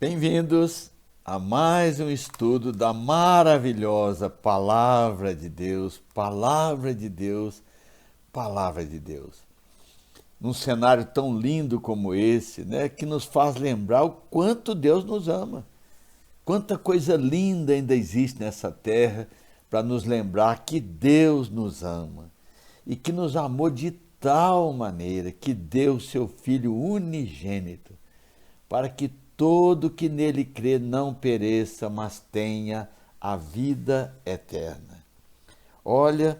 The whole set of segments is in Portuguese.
Bem-vindos a mais um estudo da maravilhosa Palavra de Deus, Palavra de Deus, Palavra de Deus. Num cenário tão lindo como esse, né, que nos faz lembrar o quanto Deus nos ama. Quanta coisa linda ainda existe nessa terra para nos lembrar que Deus nos ama e que nos amou de tal maneira que deu seu Filho unigênito para que todo que nele crê não pereça, mas tenha a vida eterna. Olha,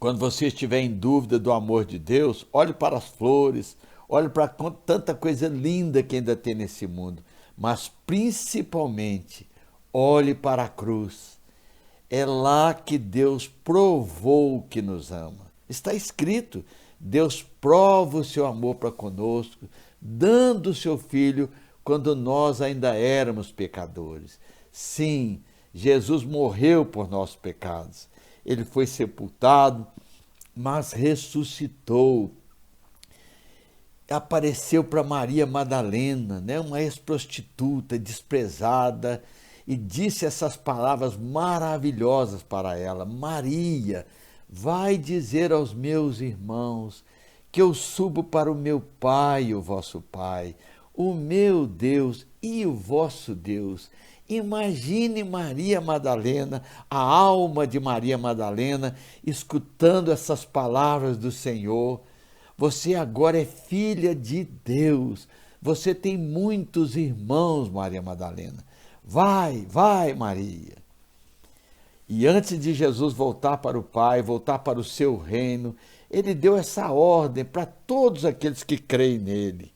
quando você estiver em dúvida do amor de Deus, olhe para as flores, olhe para tanta coisa linda que ainda tem nesse mundo, mas principalmente olhe para a cruz. É lá que Deus provou que nos ama. Está escrito, Deus prova o seu amor para conosco, dando o seu Filho quando nós ainda éramos pecadores. Sim, Jesus morreu por nossos pecados. Ele foi sepultado, mas ressuscitou. Apareceu para Maria Madalena, né, uma ex-prostituta desprezada, e disse essas palavras maravilhosas para ela: Maria, vai dizer aos meus irmãos que eu subo para o meu Pai, o vosso Pai, o meu Deus e o vosso Deus. Imagine Maria Madalena, a alma de Maria Madalena, escutando essas palavras do Senhor. Você agora é filha de Deus. Você tem muitos irmãos, Maria Madalena. Vai, vai, Maria. E antes de Jesus voltar para o Pai, voltar para o seu reino, ele deu essa ordem para todos aqueles que creem nele.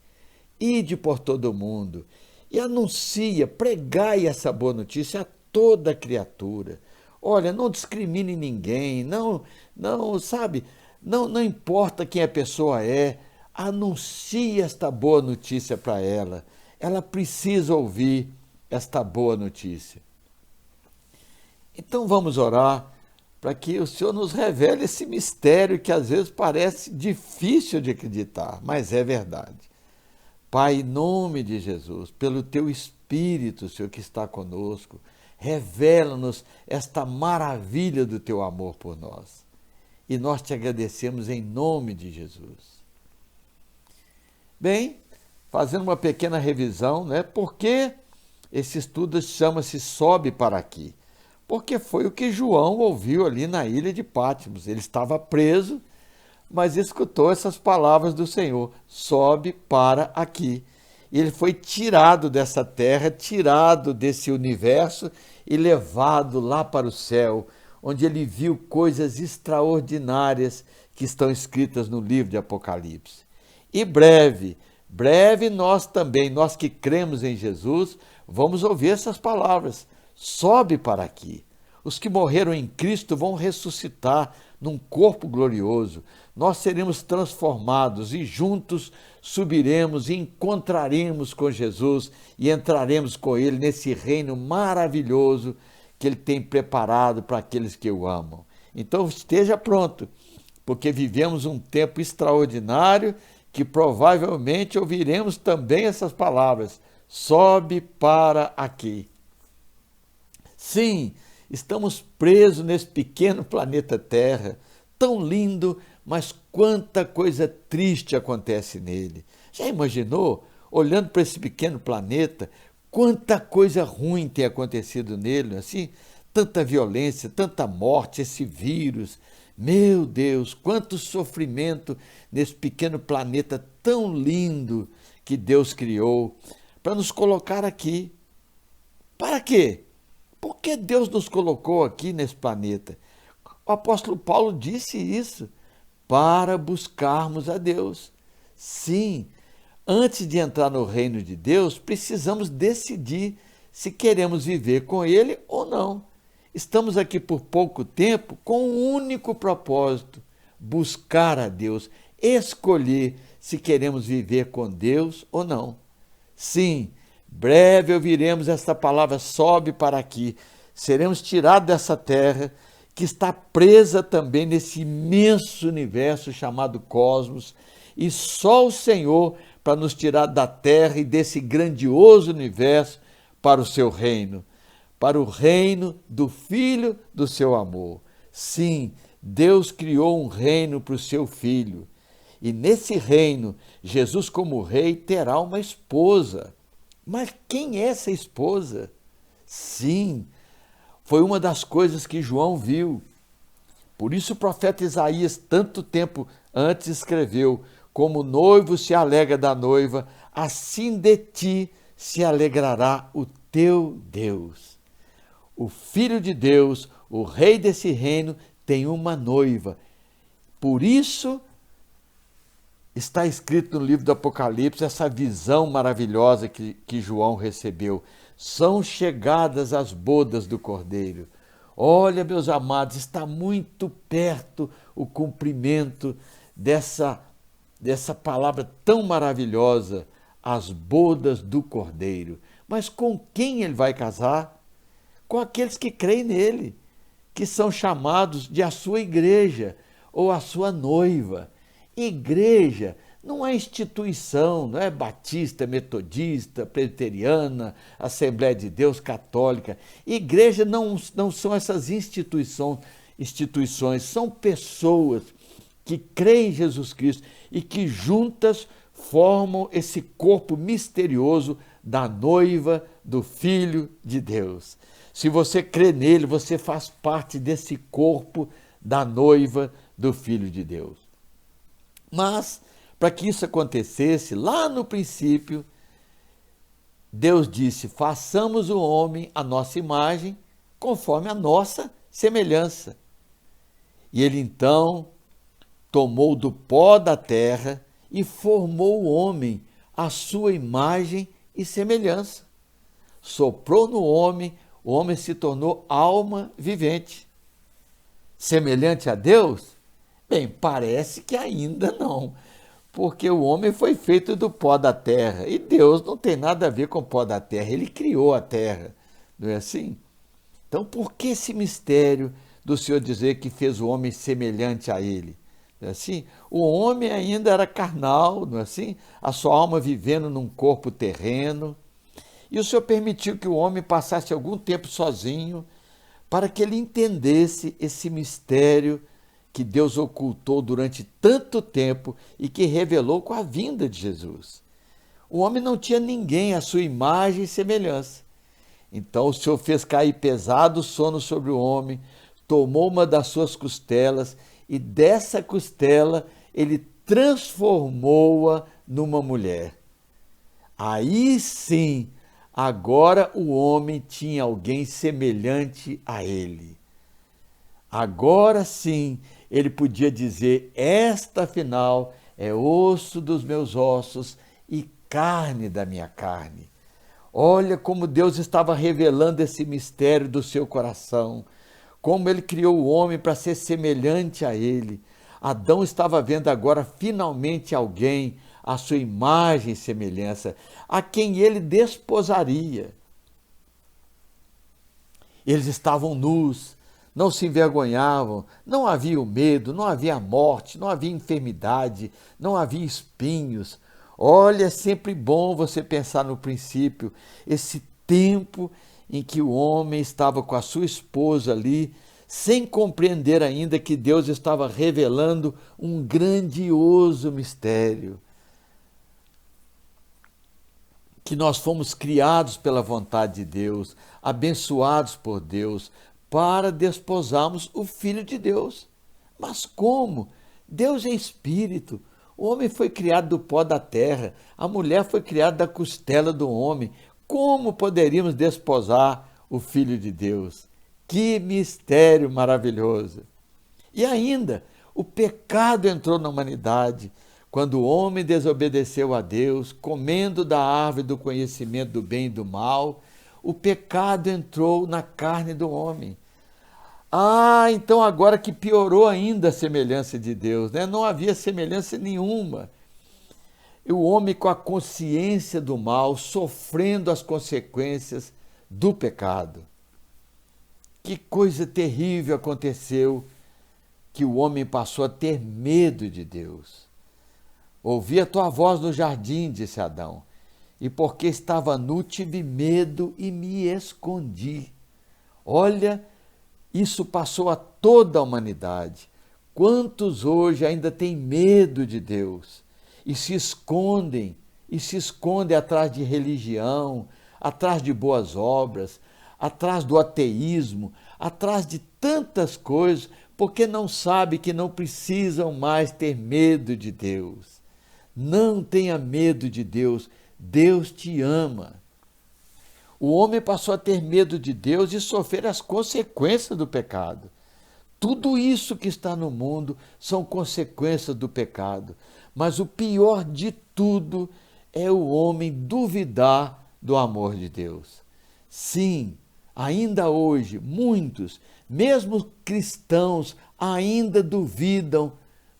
Ide por todo o mundo e anuncia, pregai essa boa notícia a toda criatura. Olha, não discrimine ninguém, não importa quem a pessoa é, anuncie esta boa notícia para ela. Ela precisa ouvir esta boa notícia. Então vamos orar para que o Senhor nos revele esse mistério que às vezes parece difícil de acreditar, mas é verdade. Pai, em nome de Jesus, pelo Teu Espírito, Senhor, que está conosco, revela-nos esta maravilha do Teu amor por nós. E nós te agradecemos em nome de Jesus. Bem, fazendo uma pequena revisão, né? Por que esse estudo chama-se Sobe para Aqui? Porque foi o que João ouviu ali na ilha de Patmos. Ele estava preso, mas escutou essas palavras do Senhor: sobe para aqui. E ele foi tirado dessa terra, tirado desse universo e levado lá para o céu, onde ele viu coisas extraordinárias que estão escritas no livro de Apocalipse. E breve nós também, nós que cremos em Jesus, vamos ouvir essas palavras: sobe para aqui. Os que morreram em Cristo vão ressuscitar num corpo glorioso. Nós seremos transformados e juntos subiremos e encontraremos com Jesus e entraremos com Ele nesse reino maravilhoso que Ele tem preparado para aqueles que o amam. Então esteja pronto, porque vivemos um tempo extraordinário que provavelmente ouviremos também essas palavras: sobe para aqui. Sim, estamos presos nesse pequeno planeta Terra, tão lindo, mas quanta coisa triste acontece nele. Já imaginou, olhando para esse pequeno planeta, quanta coisa ruim tem acontecido nele, assim? Tanta violência, tanta morte, esse vírus. Meu Deus, quanto sofrimento nesse pequeno planeta tão lindo que Deus criou para nos colocar aqui. Para quê? Por que Deus nos colocou aqui nesse planeta? O apóstolo Paulo disse isso: para buscarmos a Deus. Sim, antes de entrar no reino de Deus, precisamos decidir se queremos viver com Ele ou não. Estamos aqui por pouco tempo com um único propósito: buscar a Deus, escolher se queremos viver com Deus ou não. Sim, breve ouviremos esta palavra: sobe para aqui. Seremos tirados dessa terra que está presa também nesse imenso universo chamado cosmos, e só o Senhor para nos tirar da terra e desse grandioso universo para o seu reino, para o reino do Filho do seu amor. Sim, Deus criou um reino para o seu Filho. E nesse reino, Jesus, como rei, terá uma esposa. Mas quem é essa esposa? Sim, foi uma das coisas que João viu. Por isso o profeta Isaías, tanto tempo antes, escreveu: como o noivo se alegra da noiva, assim de ti se alegrará o teu Deus. O Filho de Deus, o rei desse reino, tem uma noiva. Por isso está escrito no livro do Apocalipse essa visão maravilhosa que João recebeu. São chegadas as bodas do Cordeiro. Olha, meus amados, está muito perto o cumprimento dessa palavra tão maravilhosa, as bodas do Cordeiro. Mas com quem ele vai casar? Com aqueles que creem nele, que são chamados de a sua igreja ou a sua noiva. Igreja não é instituição, não é batista, metodista, presbiteriana, Assembleia de Deus, católica. Igreja não são essas instituições, são pessoas que creem em Jesus Cristo e que juntas formam esse corpo misterioso da noiva do Filho de Deus. Se você crê nele, você faz parte desse corpo da noiva do Filho de Deus. Mas, para que isso acontecesse, lá no princípio, Deus disse: façamos o homem à nossa imagem, conforme a nossa semelhança. E ele então tomou do pó da terra e formou o homem à sua imagem e semelhança. Soprou no homem, o homem se tornou alma vivente. Semelhante a Deus? Bem, parece que ainda não, porque o homem foi feito do pó da terra e Deus não tem nada a ver com o pó da terra, ele criou a terra, não é assim? Então, por que esse mistério do Senhor dizer que fez o homem semelhante a ele? Não é assim? O homem ainda era carnal, não é assim? A sua alma vivendo num corpo terreno. E o Senhor permitiu que o homem passasse algum tempo sozinho para que ele entendesse esse mistério que Deus ocultou durante tanto tempo e que revelou com a vinda de Jesus. O homem não tinha ninguém à sua imagem e semelhança. Então o Senhor fez cair pesado sono sobre o homem, tomou uma das suas costelas e dessa costela ele transformou-a numa mulher. Aí sim, agora o homem tinha alguém semelhante a ele. Agora sim, ele podia dizer: esta afinal é osso dos meus ossos e carne da minha carne. Olha como Deus estava revelando esse mistério do seu coração, como ele criou o homem para ser semelhante a ele. Adão estava vendo agora finalmente alguém à sua imagem e semelhança, a quem ele desposaria. Eles estavam nus, não se envergonhavam, não havia o medo, não havia morte, não havia enfermidade, não havia espinhos. Olha, é sempre bom você pensar no princípio, esse tempo em que o homem estava com a sua esposa ali, sem compreender ainda que Deus estava revelando um grandioso mistério. Que nós fomos criados pela vontade de Deus, abençoados por Deus, para desposarmos o Filho de Deus. Mas como? Deus é Espírito. O homem foi criado do pó da terra, a mulher foi criada da costela do homem. Como poderíamos desposar o Filho de Deus? Que mistério maravilhoso! E ainda, o pecado entrou na humanidade, quando o homem desobedeceu a Deus, comendo da árvore do conhecimento do bem e do mal, o pecado entrou na carne do homem. Ah, então agora que piorou ainda a semelhança de Deus, né? Não havia semelhança nenhuma. E o homem com a consciência do mal, sofrendo as consequências do pecado. Que coisa terrível aconteceu, que o homem passou a ter medo de Deus. Ouvi a tua voz no jardim, disse Adão, e porque estava nu, tive medo e me escondi. Olha, isso passou a toda a humanidade. Quantos hoje ainda têm medo de Deus e se escondem atrás de religião, atrás de boas obras, atrás do ateísmo, atrás de tantas coisas, porque não sabe que não precisam mais ter medo de Deus. Não tenha medo de Deus, Deus te ama. O homem passou a ter medo de Deus e sofrer as consequências do pecado. Tudo isso que está no mundo são consequências do pecado. Mas o pior de tudo é o homem duvidar do amor de Deus. Sim, ainda hoje, muitos, mesmo cristãos, ainda duvidam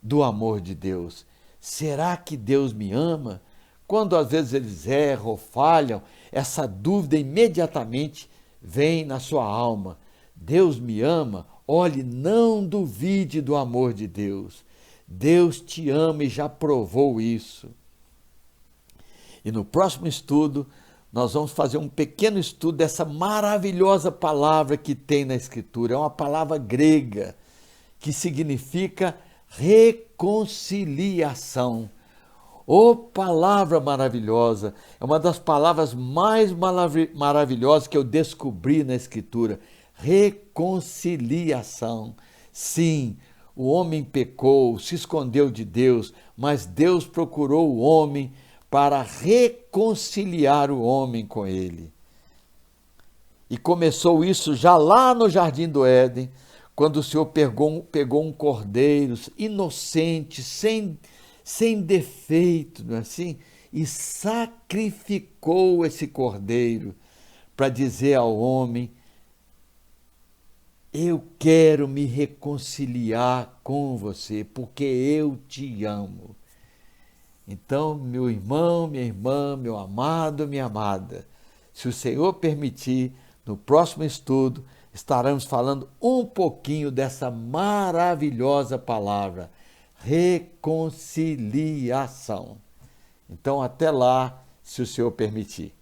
do amor de Deus. Será que Deus me ama? Quando às vezes eles erram ou falham, essa dúvida imediatamente vem na sua alma. Deus me ama? Olhe, não duvide do amor de Deus. Deus te ama e já provou isso. E no próximo estudo, nós vamos fazer um pequeno estudo dessa maravilhosa palavra que tem na Escritura. É uma palavra grega que significa reconciliação. Oh, palavra maravilhosa! É uma das palavras mais maravilhosas que eu descobri na Escritura. Reconciliação. Sim, o homem pecou, se escondeu de Deus, mas Deus procurou o homem para reconciliar o homem com ele. E começou isso já lá no Jardim do Éden, quando o Senhor pegou um cordeiro inocente, sem defeito, não é assim? E sacrificou esse cordeiro para dizer ao homem: eu quero me reconciliar com você, porque eu te amo. Então, meu irmão, minha irmã, meu amado, minha amada, se o Senhor permitir, no próximo estudo, estaremos falando um pouquinho dessa maravilhosa palavra, reconciliação. Então, até lá, se o Senhor permitir.